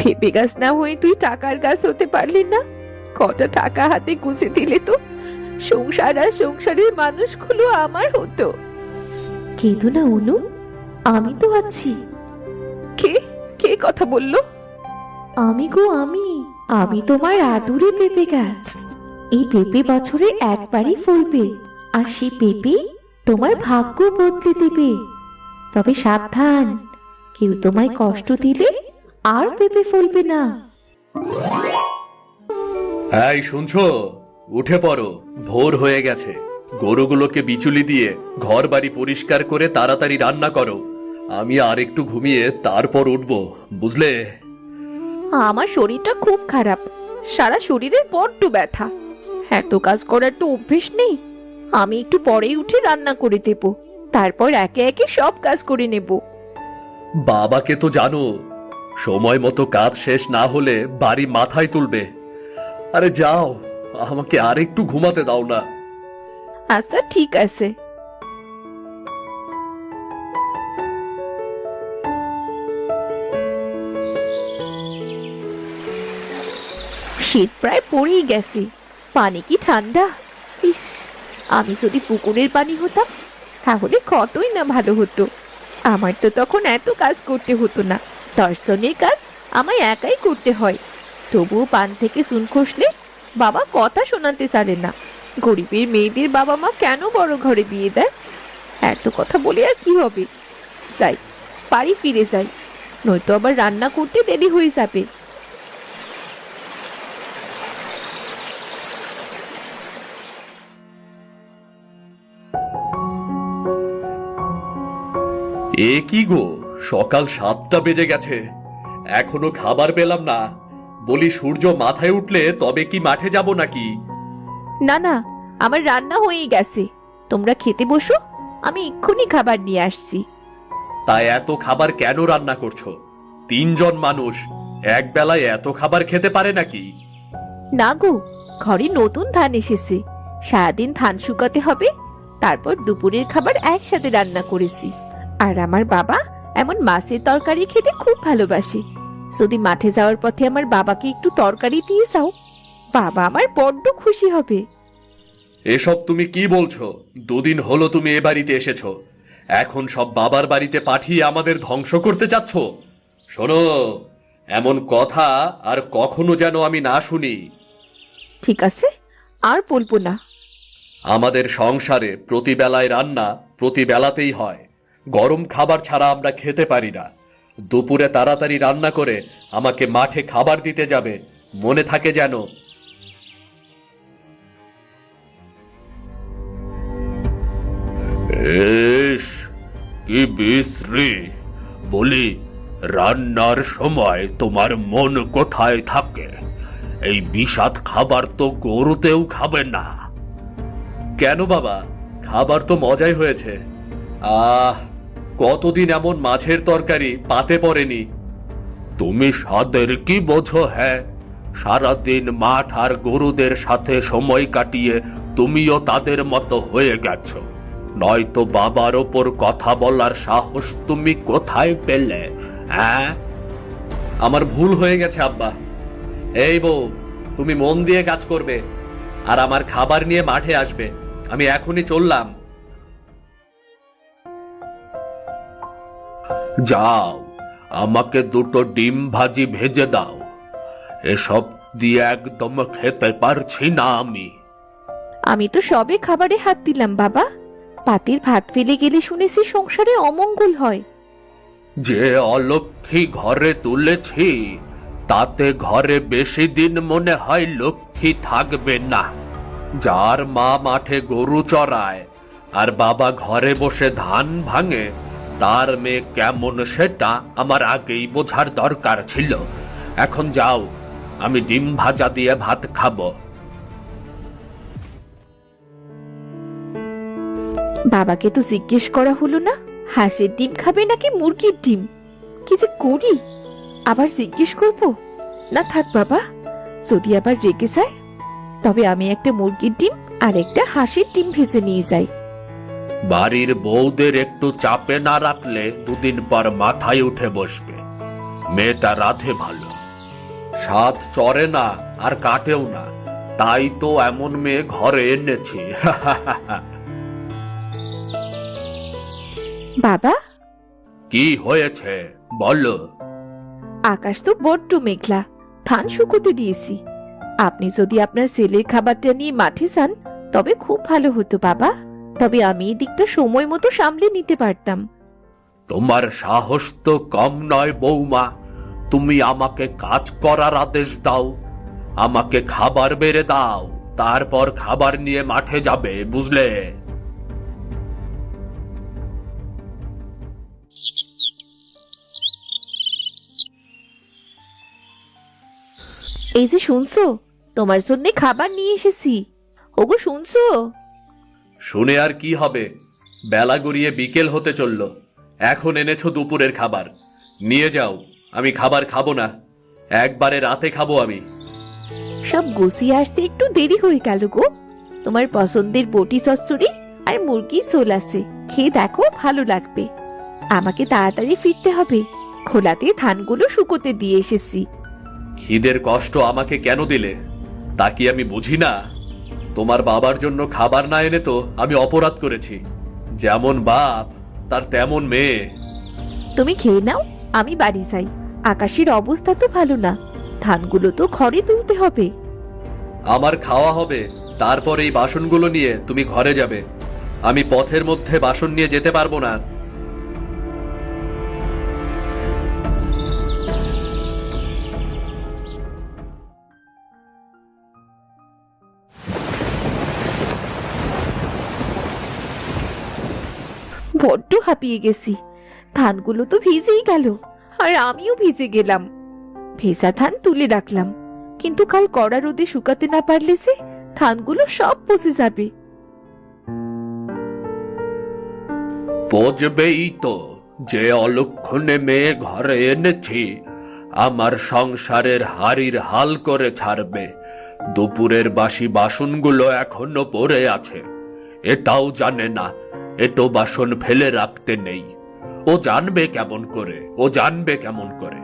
পেঁপে গাছ না হয়ে তুই টাকার গাছ হতে পারলি না? কটা টাকা হাতে গুছে দিলে তো সংসার আর সংসারের মানুষগুলো আমার হতো। কেঁদো না অনু, আমি তো আছি। কে কে কথা বললো? আমি গো আমি, আমি তোমার আদুরে পেঁপে গাছ। এই পেঁপে বছরে একবারই ফলবে, আর সেই পেঁপে তোমার ভাগ্য বদলে দেবে। তবে সাবধান, কেউ তোমায় কষ্ট দিলে আর পেঁপে ফলবে না। এই শুনছো, উঠে পড়ো, ভোর হয়ে গেছে। গরুগুলোকে বিচুলি দিয়ে ঘর বাড়ি পরিষ্কার করে তাড়াতাড়ি রান্না করো। আমি আর একটু ঘুমিয়ে তারপর উঠবো, বুঝলে? আমার শরীরটা খুব খারাপ, সারা শরীরে বড্ড ব্যথা। এত কাজ করার তো অভ্যেস নেই। আমি একটু পরেই উঠে রান্না করে দেব, তারপর একে একে সব কাজ করে নেব। বাবাকে তো জানো, সময় মতো কাজ শেষ না হলে বাড়ি মাথায় তুলবে। আরে যাও, আমাকে আর একটু ঘুমাতে দাও না। আচ্ছা ঠিক আছে। শীত প্রায় পড়েই গেছে, পানি কি ঠান্ডা! ইস, আমি যদি পুকুরের পানি হতাম তাহলে কতই না ভালো হতো। আমার তো তখন এত কাজ করতে হতো না। 10 জনের কাজ আমায় একাই করতে হয়। তবুও পান থেকে চুন খসলে বাবা কথা শোনাতে চারে না। গরিবের মেয়েদের বাবা মা কেন বড় ঘরে বিয়ে দেয়? এত কথা বলে আর কি হবে? যাই, বাড়ি ফিরে যাই, নয়তো আবার রান্না করতে দেরি হয়ে যাবে। এ কি গো, সকাল 7টা বেজে গেছে, এখনো খাবার পেলাম না। বলি, সূর্য মাথায় উঠলে তবে কি মাঠে যাব নাকি? না না, আমার রান্না হয়েই গেছে, তোমরা খেতে বসো, আমি এক্ষুনি খাবার নিয়ে আসছি। তাই এত খাবার কেন রান্না করছো? 3 জন মানুষ এক বেলায় এত খাবার খেতে পারে নাকি? না গো, ঘরে নতুন ধান এসেছে, সারাদিন ধান শুকাতে হবে, তারপর দুপুরের খাবার একসাথে রান্না করেছি। আর আমার বাবা এমন মাছের তরকারি খেতে খুব ভালোবাসে। যদি মাঠে যাওয়ার পথে আমার বাবাকে একটু তরকারি দিয়ে যাও, বাবা আমার বড্ড খুশি হবে। এসব তুমি কি বলছো? 2 দিন হলো তুমি এ বাড়িতে এসেছো, এখন সব বাবার বাড়িতে পাঠিয়ে আমাদের ধ্বংস করতে চাচ্ছ? শোনো, এমন কথা আর কখনো যেন আমি না শুনি। ঠিক আছে, আর বলবো না। আমাদের সংসারে প্রতিবেলায় রান্না প্রতিবেলাতেই হয়। গরম খাবার ছাড়া আমরা খেতে পারি না। দুপুরে তাড়াতাড়ি রান্না করে আমাকে মাঠে খাবার দিতে যাবে, মনে থাকে যেন। ইস, কি বিশ্রী! বলি, রান্নার সময় তোমার মন কোথায় থাকে? এই বিষাদ খাবার তো গরুতেও খাবে না। কেন বাবা, খাবার তো মজাই হয়েছে। কতদিন এমন মাছের তরকারি পাতে পড়েনি। তুমি স্বাদের কি বোঝো? হ্যাঁ, সারাদিন মাঠ আর গরুদের সাথে সময় কাটিয়ে তুমিও তাদের মতো হয়ে গেছো। নয়তো বাবার ওপর কথা বলার সাহস তুমি কোথায় পেলে? হ্যাঁ, আমার ভুল হয়ে গেছে আব্বা। এই বউ, তুমি মন দিয়ে কাজ করবে আর আমার খাবার নিয়ে মাঠে আসবে। আমি এখনই চললাম। যাও, আমাকে 2টো ডিম ভাজি ভেজে দাও। এসব দিয়ে একদম খেতে পারছি না আমি। আমি তো সবে খাবারে হাত দিলাম বাবা। পাতির ভাত ফেলে গেলে শুনেছি সংসারে অমঙ্গল হয়। যে অলক্ষী ঘরে তুলেছি, তাতে ঘরে বেশি দিন মনে হয় লক্ষ্মী থাকবে না। যার মা মাঠে গরু চড়ায় আর বাবা ঘরে বসে ধান ভাঙে, তার মেয়ে কেমন সেটা আমার আগেই বোঝার দরকার ছিল। এখন যাও, আমি ডিম ভাজা দিয়ে ভাত খাবো। বাবাকে তো জিজ্ঞেস করা হলো না হাঁসের ডিম খাবে নাকি মুরগির ডিম। কি যে করি, আবার জিজ্ঞেস করব? না থাক বাবা, যদি আবার রেগে যায় তবে আমি একটা মুরগির ডিম আর একটা হাঁসের ডিম ভেজে নিয়ে যাই। বাড়ির বউদের একটু চাপে না রাখলে 2 দিন পর মাথায় উঠে বসবে। মেয়েটা রাধে ভালো, স্বাদ চড়ে না আর কাটেও না, তাই তো এমন মেয়ে ঘরে এনেছি। বাবা, কি হয়েছে বলো। আকাশ তো বড্ড মেঘলা, ধান শুকোতে দিয়েছি। আপনি যদি আপনার ছেলের খাবারটা নিয়ে মাঠে যান তবে খুব ভালো হতো বাবা। তবে আমি এই দিকটা সময় মতো সামলে নিতে পারতাম। তোমার সাহস তো কম নয় বৌমা, তুমি আমাকে কাজ করার আদেশ দাও, আমাকে খাবার বেড়ে দাও, তারপর খাবার নিয়ে মাঠে যাবে, বুঝলে? এই যে শুনছো, তোমার জন্য খাবার নিয়ে এসেছি। ওগো শুনছো? শুনে আর কি হবে, বেলা গড়িয়ে বিকেল হতে চলল, এখন এনেছো দুপুরের খাবার, নিয়ে যাও। আমি খাবার খাবো না, একবারে রাতে খাবো আমি। সব গুছিয়ে আসতে একটু দেরি হয়ে গেল গো। তোমার পছন্দের বটি চচ্চড়ি আর মুরগির ঝোল আছে, খেয়ে দেখো, ভালো লাগবে। আমাকে তাড়াতাড়ি ফিরতে হবে, খোলাতে ধানগুলো শুকোতে দিয়ে এসেছি। খিদের কষ্ট আমাকে কেন দিলে, তা কি আমি বুঝি না? তোমার বাবার জন্য খাবার না এনে তো আমি অপরাধ করেছি। যেমন বাপ তার তেমন মেয়ে। তুমি খেয়ে নাও, আমি বাড়ি যাই। আকাশের অবস্থা তো ভালো না, ধানগুলো তো ঘরে তুলতে হবে। আমার খাওয়া হবে, তারপর এই বাসনগুলো নিয়ে তুমি ঘরে যাবে। আমি পথের মধ্যে বাসন নিয়ে যেতে পারবো না। বড্ড হাঁপিয়ে গেছি, ধানগুলো তো ভিজেই গেল, আর আমিও ভিজে গেলাম। ভেজা ধান তুলে রাখলাম, কিন্তু কাল কড়া রোদে শুকাতে না পারলে যে ধানগুলো সব পচে যাবে। বুঝবেই তো যে অলক্ষণে মেয়ে ঘরে এনেছি, আমার সংসারের হাড়ির হাল করে ছাড়বে। দুপুরের বাসি বাসনগুলো এখনো পড়ে আছে, এটাও জানে না এটো বাসন ফেলে রাখতে নেই। ও জানবে কেমন করে, ও জানবে কেমন করে?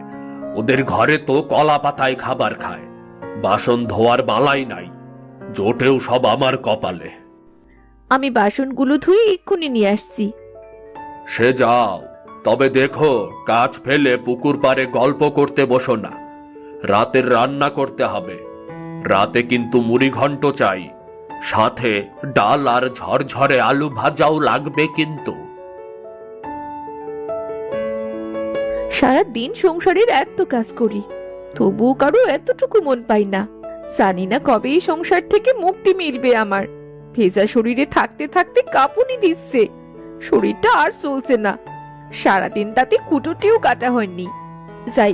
ওদের ঘরে তো কলা পাতায় খাবার খায়, বাসন ধোয়ার বালাই নাই, জোটেও সব আমার কপালে। আমি বাসনগুলো ধুয়ে এক্ষুনি নিয়ে আসছি। সে যাও, তবে দেখো কাজ ফেলে পুকুর পাড়ে গল্প করতে বসো না। রাতের রান্না করতে হবে, রাতে কিন্তু মুড়ি ঘন্ট চাই, সাথে ডাল আর ঝরঝরে আলু ভাজাও লাগবে কিন্তু। সারা দিন সংসারের এত কাজ করি, তবুও কারো এতটুকু মন পাই না। জানি না কবে এই সংসার থেকে মুক্তি মিলবে আমার। ভেজা শরীরে থাকতে থাকতে কাঁপুনি দিচ্ছে, শরীরটা আর চলছে না। সারাদিন তাতে কুটোটিও কাটা হয়নি। যাই,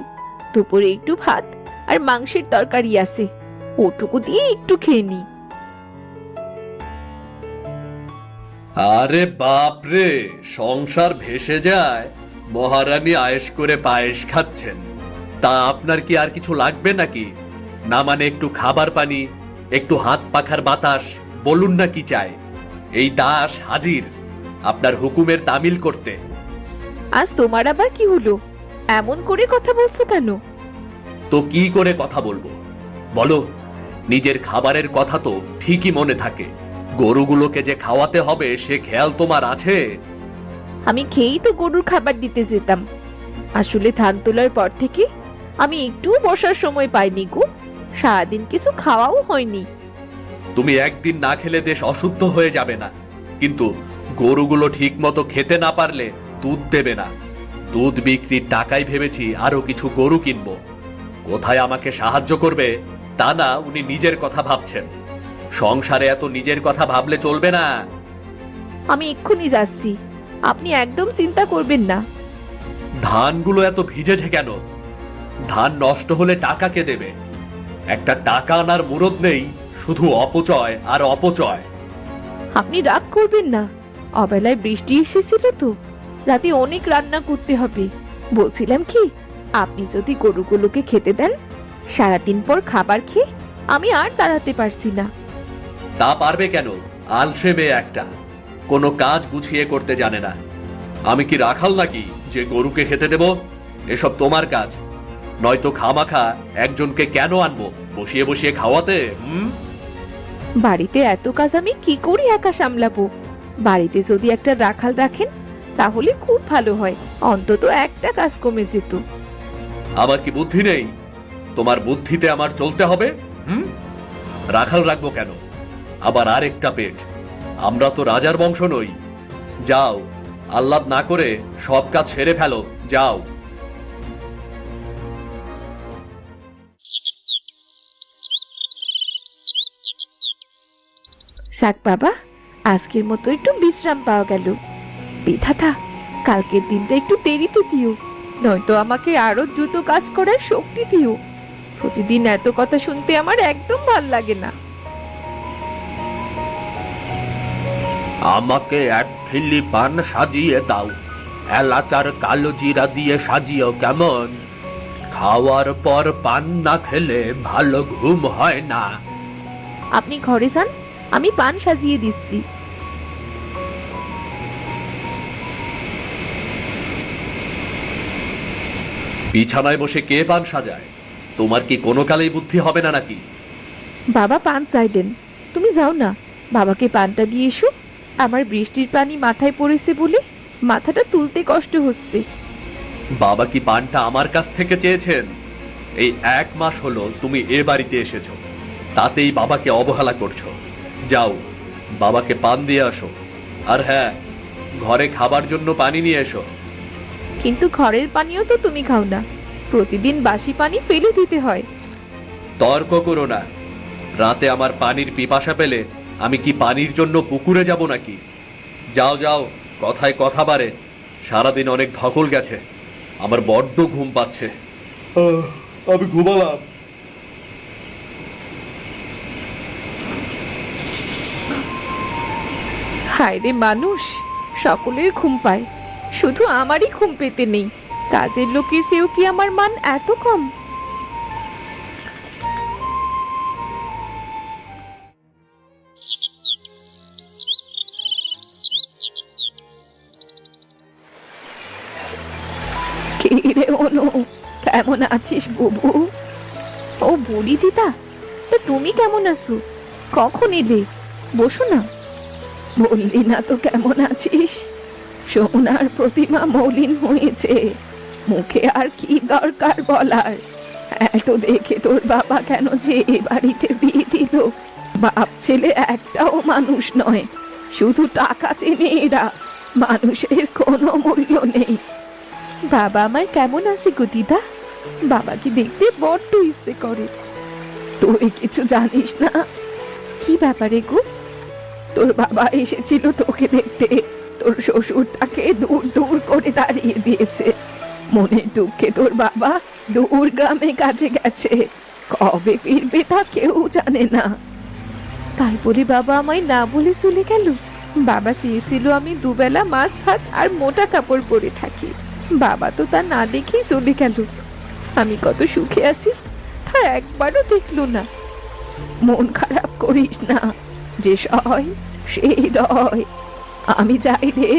দুপুরে একটু ভাত আর মাংসের তরকারি আছে, ওটুকু দিয়ে একটু খেয়ে নি। আরে বাপরে, সংসার ভেসে যায়, মহারানী আয়েশ করে পায়েস খাচ্ছেন। তা আপনার কি আর কিছু লাগবে নাকি? না মানে একটু খাবার পানি, একটু হাত পাখার বাতাস, বলুন না কি চাই। এই দাস হাজির আপনার হুকুমের তামিল করতে। আজ তোমার আবার কি হলো? এমন করে কথা বলছো কেন? তো কি করে কথা বলবো বলো? নিজের খাবারের কথা তো ঠিকই মনে থাকে, গরুগুলোকে যে খাওয়াতে হবে সে খেয়াল তোমার আছে? আমি খেয়েই তো গরুর খাবার দিতে যেতাম। আসলে ধান তোলার পর থেকে আমি একটু বসার সময় পাইনি গো, সারাদিন কিছু খাওয়াও হয়নি। তুমি একদিন না খেলে দেশ অশুদ্ধ হয়ে যাবে না, কিন্তু গরুগুলো ঠিক মতো খেতে না পারলে দুধ দেবে না। দুধ বিক্রির টাকায় ভেবেছি আরো কিছু গরু কিনবো। কোথায় আমাকে সাহায্য করবে তা না, উনি নিজের কথা ভাবছেন। সংসারে এত নিজের কথা ভাবলে চলবে না। আমি এক্ষুনি যাচ্ছি, আপনি একদম চিন্তা করবেন না। ধানগুলো এত ভিজেছে কেন? ধান নষ্ট হলে টাকা কে দেবে? একটা টাকা আনার মুরদ নেই, শুধু অপচয় আর অপচয়। আপনি রাগ করবেন না, অবেলায় বৃষ্টি এসেছিল তো, রাতে অনেক রান্না করতে হবে। বলছিলাম কি, আপনি যদি গরুগুলোকে খেতে দেন, সারাদিন পর খাবার খেয়ে আমি আর দাঁড়াতে পারছি না। তা পারবে কেন? আলসে মেয়ে একটা, কোনো কাজ গুছিয়ে করতে জানে না। আমি কি রাখাল নাকি যে গরুকে খেতে দেব? এসব তোমার কাজ। নয়তো খামাখা একজনকে কেন আনবো বসিয়ে বসিয়ে খাওয়াতে? বাড়িতে এত কাজ আমি কি করে একা সামলাবো? বাড়িতে যদি একটা রাখাল রাখেন তাহলে খুব ভালো হয়, অন্তত একটা কাজ কমে যেত। আমার কি বুদ্ধি নেই? তোমার বুদ্ধিতে আমার চলতে হবে? রাখাল রাখবো কেন? আবার আরেকটা পেট। আমরা তো রাজার বংশ নই। যাও, আহ্লাদ না করে সব কাজ সেরে ফেলো, যাও। যাক বাবা, আজকের মতো একটু বিশ্রাম পাওয়া গেল। বিধাতা, কালকের দিনটা একটু দেরিতে দিও, নয়তো আমাকে আরো দ্রুত কাজ করার শক্তি দিও। প্রতিদিন এত কথা শুনতে আমার একদম ভাল লাগে না। আমাকে এক খিল্লি পান সাজিয়ে দাও, এলাচ আর কালো জিরা দিয়ে সাজিও, কেমন? খাওয়ার পর পান না খেলে ভালো ঘুম হয় না। আপনি ঘরে যান, আমি পান সাজিয়ে দিচ্ছি। বিছানায় বসে কে পান সাজায়? তোমার কি কোনো কালেই বুদ্ধি হবে না নাকি? বাবা পান চাইলেন, তুমি যাও না, বাবাকে পানটা দিয়ে এসো। আমার বৃষ্টির পানি মাথায় পড়েছে বলে মাথাটা তুলতে কষ্ট হচ্ছে। বাবা কি পানটা আমার কাছ থেকে চেয়েছেন? এই 1 মাস হলো তুমি এ বাড়িতে এসেছো, তাতেই বাবাকে অবহেলা করছো। যাও, বাবাকে পান দিয়ে আসো। আর হ্যাঁ, ঘরে খাবার জন্য পানি নিয়ে এসো। কিন্তু ঘরের পানিও তো তুমি খাও না, প্রতিদিন বাসি পানি ফেলে দিতে হয়। তর্ক করো না। রাতে আমার পানির পিপাসা পেলে আমি কি পানির জন্য পুকুরে যাব নাকি? যাও যাও, কথায় কথা বাড়ে। সারাদিন অনেক ধকল গেছে, আমার বড্ড ঘুম পাচ্ছে। আমি ঘুমালাম। হায় রে মানুষ, সকলের ঘুম পায়, শুধু আমারই ঘুম পেতে নেই। কাজের লোকের চেয়েও কি আমার মান এত কম? কি রে অনু, কেমন আছিস বুবু? ও বুড়ি দিদা, তা তুমি কেমন আছো? কখন এলে? বসো না। বললি না তো কেমন আছিস? সোনার প্রতিমা মলিন হয়েছে, মুখে আর কি দরকার বলার? এত দেখে তোর বাবা কেন যে এ বাড়িতে বিয়ে দিল? বাপ ছেলে একটাও মানুষ নয়, শুধু টাকা চেনে এরা, মানুষের কোনো মূল্য নেই। বাবা আমার কেমন আছে গো দিদা? বাবাকে দেখতে বড্ড ইচ্ছে করে। তুই কিছু জানিস না? কি ব্যাপারে গো? তোর বাবা এসেছিল তোকে দেখতে, তোর শ্বশুর তাকে দূর দূর করে দাঁড়িয়ে দিয়েছে। মনের দুঃখে তোর বাবা দূর গ্রামে কাজে গেছে, কবে ফিরবে তা কেউ জানে না। তাই বলে বাবা আমায় না বলে চলে গেল? বাবা চেয়েছিল আমি দুবেলা মাছ ভাত আর মোটা কাপড় পরে থাকি, বাবা তো তা না দেখেই চলে গেল। আমি কত সুখে আছি তা একবারও দেখলো না। মন খারাপ করিস না, যে সয় সেই রয়। আমি যাই রে,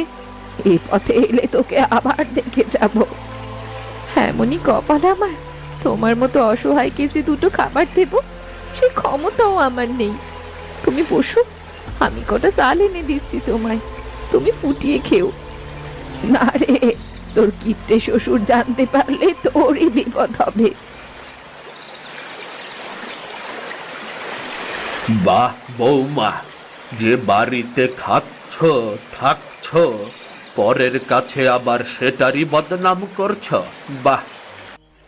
এই পথে এলে তোকে আবার দেখে যাব। এমনই কপাল আমার, তোমার মতো অসহায়কে যে দুটো খাবার দেব সে ক্ষমতাও আমার নেই। তুমি বসো, আমি কটা চাল এনে দিচ্ছি তোমায়, তুমি ফুটিয়ে খেও। না রে, তোর কিপ্টে শ্বশুর জানতে পারলে তোরই বিপদ হবে। বাহ বৌমা, যে বাড়িতে খাচ্ছ থাকছ, পরের কাছে আবার সেটারই বদনাম করছ। বাহ।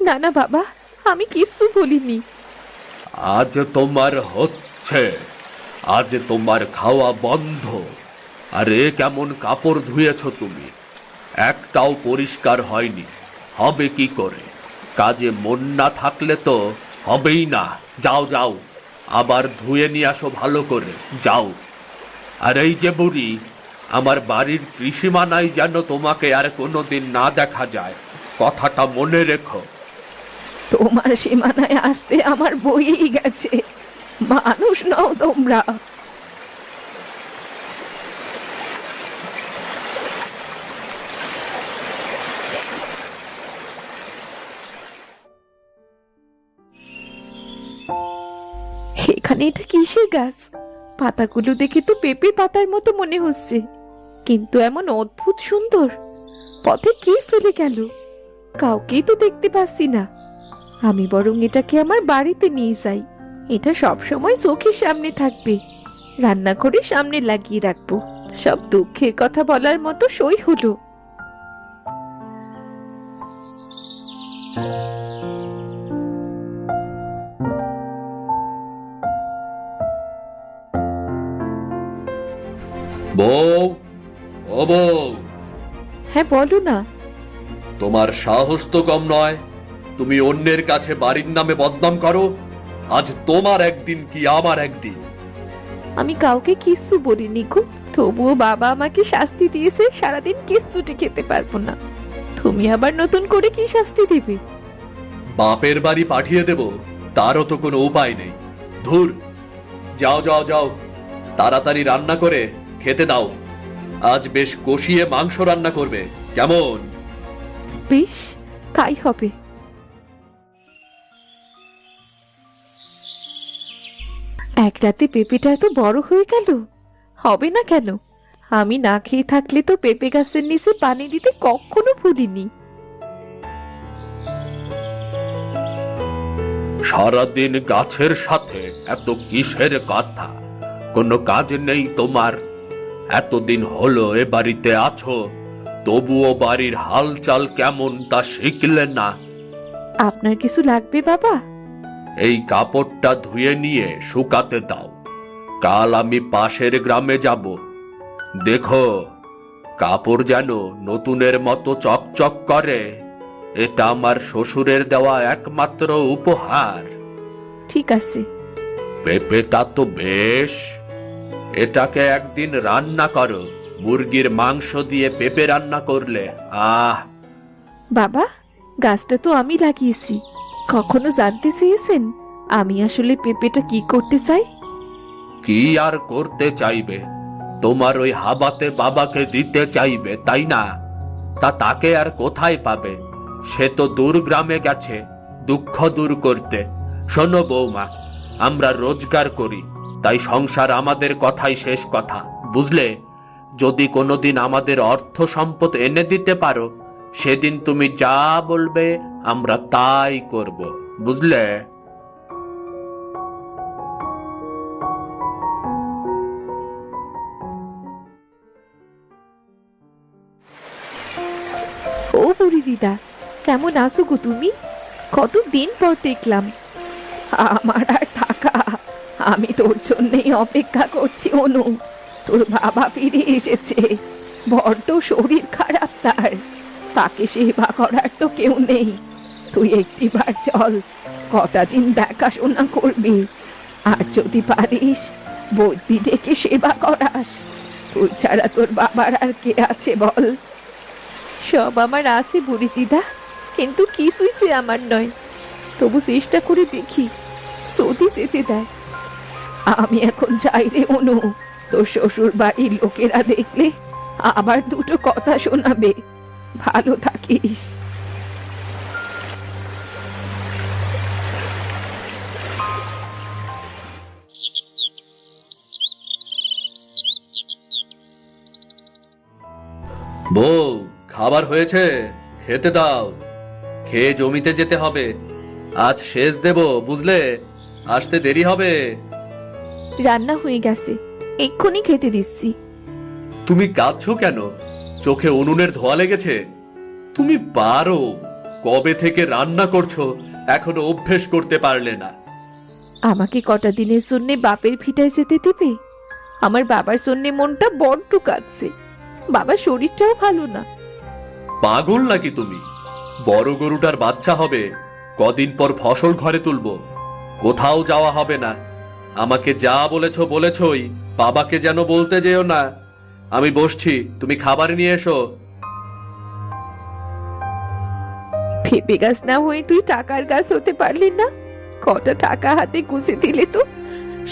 না না বাবা, আমি কিচ্ছু বলিনি। আজ তোমার হচ্ছে, আজ তোমার খাওয়া বন্ধ। আরে কেমন কাপড় ধুয়েছ তুমি, একটাও পরিষ্কার হয়নি। হবে কি করে? কাজে মন না থাকলে তো হবেই না। যাও যাও, আবার ধুয়ে নিয়ে আসো ভালো করে, যাও। আর এই যে বুড়ি, আমার বাড়ির ত্রিসীমানায় যেন তোমাকে আর কোনোদিন না দেখা যায়, কথাটা মনে রেখো। তোমার সীমানায় আসতে আমার বইই গেছে, মানুষ নও তোমরা। সেখানে এটা কিসের গাছ? পাতাগুলো দেখে তো পেঁপে পাতার মতো মনে হচ্ছে, কিন্তু এমন অদ্ভুত সুন্দর। পথে কে ফেলে গেল? কাউকেই তো দেখতে পাচ্ছি না। আমি বরং এটাকে আমার বাড়িতে নিয়ে যাই। এটা সব সময় চোখের সামনে থাকবে, রান্নাঘরের সামনে লাগিয়ে রাখবো। সব দুঃখের কথা বলার মতো সই হলো। বউ, ও বউ, হ্যাঁ বলো না। তোমার সাহস তো কম নয়। তুমি অন্যের কাছে বাড়ির নামে বদনাম করো। আজ তোমার একদিন কি আমার একদিন। আমি কাউকে কিচ্ছু বলিনি গো, তবুও বাবা আমাকে শাস্তি দিয়েছে। সারাদিন কিচ্ছুটি খেতে পারবো না। তুমি আবার নতুন করে কি শাস্তি দেবে? বাপের বাড়ি পাঠিয়ে দেব, তারও তো কোনো উপায় নেই। ধুর, যাও যাও যাও, তাড়াতাড়ি রান্না করে খেতে দাও। আজ বেশ কষিয়ে মাংস রান্না করবে, কেমন? বেশ, তাই হবে। এক রাতে পেঁপেটা এত বড় হয়ে গেল। হবে না কেন? আমি না খেয়ে থাকলে তো পেঁপে গাছের নিচে পানি দিতে কখনো ভুলিনি। সারাদিন গাছের সাথে এত কিসের কথা? কোনো কাজ নেই তোমার? এতদিন হলো এ বাড়িতে আছো, তবুও বাড়ির হালচাল কেমন তা শিখলে না। আপনার কিছু লাগবে বাবা? এই কাপড়টা ধুয়ে নিয়ে শুকাতে দাও। কাল আমি পাশের গ্রামে যাব। দেখো, কাপড় যেন নতুনের মতো চকচক করে। এটা আমার শ্বশুরের দেওয়া একমাত্র উপহার। ঠিক আছে। পেঁপেটা তো বেশ, এটাকে একদিন রান্না করো। মুরগির মাংস দিয়ে পেঁপে রান্না করলে আহ! বাবা, গাছটা তো আমি লাগিয়েছি। কখনো জানতে চেয়েছেন আমি আসলে পেঁপেটা কি করতে চাই? কি আর করতে চাইবে? তোমার ওই হাবাতে বাবাকে দিতে চাইবে, তাই না? তাকে আর কোথায় পাবে? সে তো দূর গ্রামে গেছে দুঃখ দূর করতে। শোনো বৌমা, আমরা রোজগার করি, তাই সংসার আমাদের কথাই শেষ কথা, বুঝলে? যদি কোনোদিন আমাদের অর্থ সম্পদ এনে দিতে পারো, সেদিন তুমি যা বলবে আমরা তাই করব, বুঝলে? ও বুড়ি দিদা, কেমন আছো গো তুমি? কতদিন পর দেখলাম। আমার আর থাকা, আমি তোর জন্যই অপেক্ষা করছি অনু। তোর বাবা ফিরে এসেছে, বড্ড শরীর খারাপ তার। তাকে সেবা করার তো কেউ নেই। তুই একটিবার চল, কটা দিন দেখাশোনা করবি। আর যদি পারিস বৈদ্যি ডেকে সেবা করাস। তুই ছাড়া তোর বাবার আর কে আছে বল? সব আমার আছে বুড়ি দিদা, কিন্তু কিছুই সে আমার নয়। তবু চেষ্টা করে দেখি, যদি যেতে দেয়। আমি এখন যাই রে অনু। তোর শ্বশুর বাড়ির লোকেরা দেখলে আবার দুটো কথা শোনাবে। ভালো থাকিস। বউ, খাবার হয়েছে, খেতে দাও। খেয়ে জমিতে যেতে হবে। আজ সেচ দেব, বুঝলে? আসতে দেরি হবে। রান্না হয়ে গেছে, এক্ষুনি খেতে দিচ্ছি। তুমি কাঁদছো কেন? চোখে উনুনের ধোঁয়া লেগেছে? তুমি পারো। কবে থেকে রান্না করছো, এখনো অভ্যেস করতে পারলে না। আমাকে কটা দিনের জন্য বাপের ভিটায় যেতে দেবে? আমার বাবার জন্য মনটা বড্ড কাঁদছে। বাবার শরীরটাও ভালো না। পাগল নাকি তুমি? বড় গরুটার বাচ্চা হবে, কদিন পর ফসল ঘরে তুলবো। কোথাও যাওয়া হবে না। আমাকে যা বলেছো বলেছই, বাবাকে যেন বলতে যেও না। আমি বসছি, তুমি খাবার নিয়ে এসো। পেঁপে গাছ না হয়ে তুই টাকার গাছ হতে পারলি না? কটা টাকা হাতে গুছে দিলে তো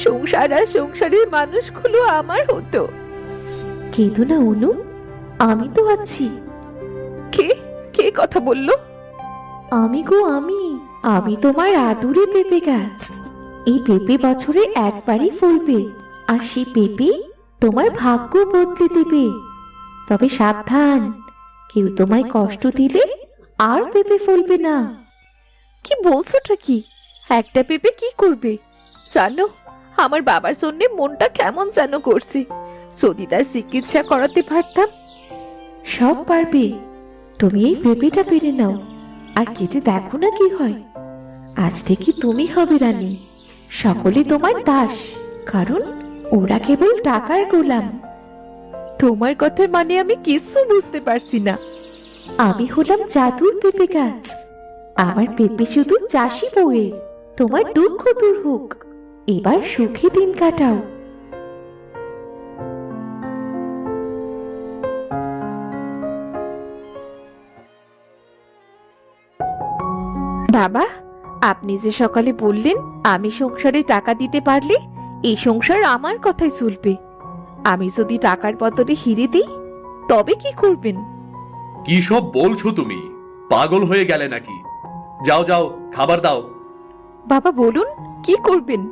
সংসার আর সংসারের মানুষগুলো আমার হতো। কেঁদো না অনু, আমি তো আছি। কে কে কথা বললো? আমি গো আমি, আমি তোমার আদুরে পেঁপে গাছ। এই পেঁপে বছরে একবারই ফলবে, আর সেই পেঁপে তোমার ভাগ্য বদলে দেবে। তবে সাবধান, কেউ তোমায় কষ্ট দিলে আর পেঁপে ফলবে না। কি বলছোটা কি? একটা পেঁপে কি করবে? জানো, আমার বাবার জন্য মনটা কেমন যেন করছে। যদি তার চিকিৎসা করাতে পারতাম। সব পারবে, তুমি এই পেঁপেটা পেরে নাও আর কেটে দেখো না কি হয়। আজ থেকে তুমি হবে রানী, সকলে তোমার দাস, কারণ ওরা কেবল টাকার গোলাম। তোমার কথার মানে আমি কিছু বুঝতে পারছি না। আমি হলাম জাদুর পেঁপে গাছ, আমার পেঁপে শুধু চাষি বউয়ের। তোমার দুঃখ দূর হোক, এবার সুখে দিন কাটাও। বাবা, আপনি যে সকালে বললেন আমি সংসারে টাকা দিতে পারলে এই সংসার আমার কথাই চলবে। আমি যদি টাকার বদলে হিরে দিই তবে কি করবেন? কি সব বলছো তুমি? পাগল হয়ে গেলে নাকি? যাও যাও, খাবার দাও। বাবা বলুন, কি করবেন?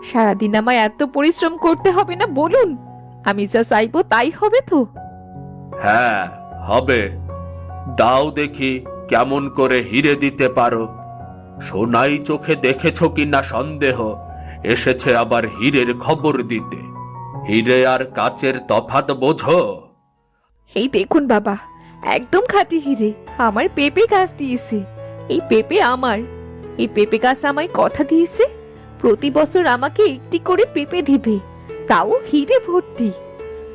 সারাদিন আমায় এত পরিশ্রম করতে হবে না, বলুন। আমি যা চাইবো তাই হবে তো? হ্যাঁ, হবে। দাও দেখি কেমন করে হিরে দিতে পারো। সোনাই চোখে দেখেছো কিনা সন্দেহ, এসেছে আবার হীরের খবর দিতে। হিরে আর কাচের তফাৎ বোঝো? এই দেখুন বাবা, একদম খাঁটি হিরে। আমার পেঁপে গাছ দিয়েছে। এই পেঁপে আমার। এই পেঁপে গাছ আমায় কথা দিয়েছে প্রতি বছর আমাকে একটি করে পেঁপে দিবে, তাও হিরে ভর্তি।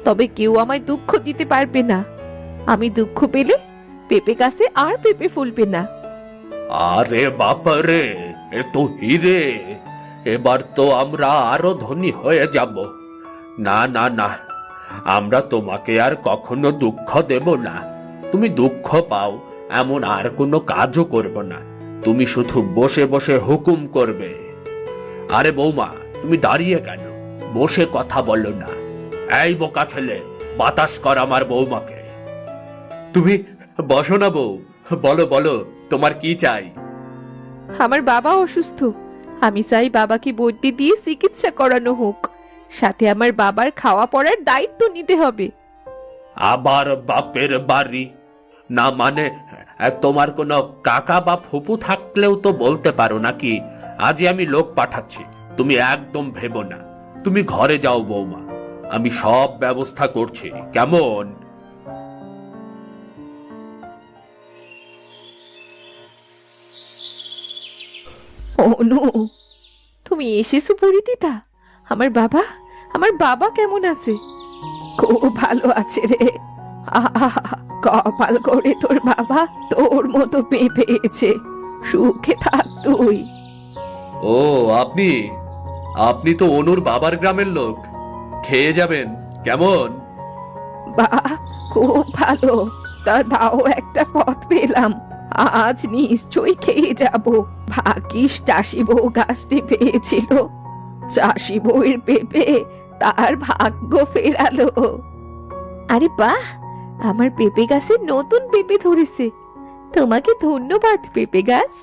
তবে কেউ আমায় দুঃখ দিতে পারবে না। আমি দুঃখ পেলে পেঁপে গাছে আর পেঁপে ফুলবে না। আরে বাপারে, এ তো হিরে! এবার তো আমরা আরো ধনী হয়ে যাব। না না না, আমরা তোমাকে আর কখনো দুঃখ দেব না। তুমি দুঃখ পাও এমন আর কোনো কাজও করব না। তুমি শুধু বসে বসে হুকুম করবে। আরে বৌমা, তুমি দাঁড়িয়ে কেন? বসে কথা বলো না। এই বোকা ছেলে, বাতাস কর আমার বৌমাকে। তুমি বসো না বউ, বলো বলো, তোমার কি চাই? আমার বাবা অসুস্থ। আমি চাই বাবাকে বৈদ্যে দিয়ে চিকিৎসা করানো হোক। সাথে আমার বাবার খাওয়া পড়ার দায়িত্ব নিতে হবে। আবার বাপের বাড়ি? না মানে তোমার কোনো কাকা বা ফুপু থাকলেও তো বলতে পারো নাকি? আজই আমি লোক পাঠাচ্ছি, তুমি একদম ভেবো না। তুমি ঘরে যাও বৌমা, আমি সব ব্যবস্থা করছি, কেমন? অনু, তুমি এসেছো পরিদিতা? আমার বাবা কেমন আছে? খুব ভালো আছে রে। আহা, কপাল করে তোর বাবা তোর মতো পেয়ে পেয়েছে। সুখে থাক তুই। ও, আপনি আপনি তো অনুর বাবার গ্রামের লোক। খেয়ে যাবেন, কেমন? বাহ, খুব ভালো। তা দাও, একটা পথ পেলাম। আজ নিশ্চয়ই খেয়ে যাব। ভাগ্যিস চাষি বউ গাছটি পেয়েছিল। চাষি বউয়ের পেঁপে তার ভাগ্য ফেরালো। আরে বাহ, আমার পেঁপে গাছে নতুন পেঁপে ধরেছে। তোমাকে ধন্যবাদ পেঁপে গাছ।